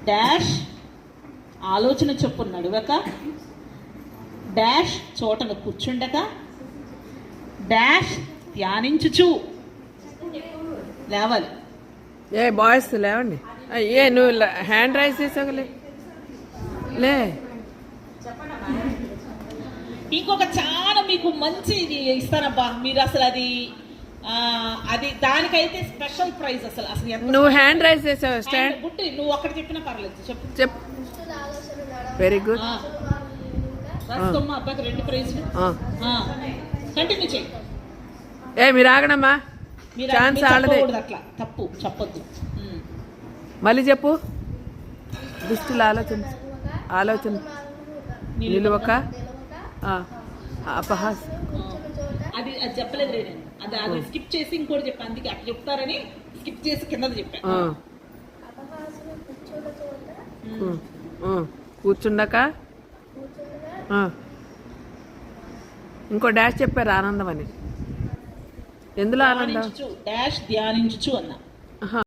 Dash ఆలోచన చొప్పున నడువక, dash చోటను కూర్చుండక, dash ధ్యానించుచు లేవాలి. ఏ బాయ్స్ లేవండి. ఏ నువ్వు హ్యాండ్ రైజ్ చేసావులే లే. ఇంకొక చాలా మీకు మంచి ఇస్తానబ్బా, మీరు అసలు అది అది దానికైతే స్పెషల్ ప్రైజ్. అసలు అసలు నువ్వు హ్యాండ్ రైజ్ చేసావు. స్టాండ్ గుట్టి నువ్వు ఒక్కటి చెప్పినా పర్లేదు, చెప్పు చెప్పు. Very good. రాసుకోమ్మా, అబ్బాయికి 2 ప్రైజ్లు. కంటిన్యూ చేయి. మీరు ఆగడమ్మా, ఛాన్స్ ఆడదే. అట్లా తప్పు చెప్పొద్దు. మళ్ళీ చెప్పు. దుస్తుల ఆలోచన నిలువక, అపహాస్. అది చెప్పలేదు నేను. అది స్కిప్ చేసి ఇంకోటి చెప్పాను, అందుకే అట్లా చెప్తారని స్కిప్ చేసి కింద చెప్పాను. కూర్చుండక, ఇంకో డాష్ చెప్పారు ఆనందం అని. ఎందులో ఆనందం? డాష్ ధ్యానించు అన్నా.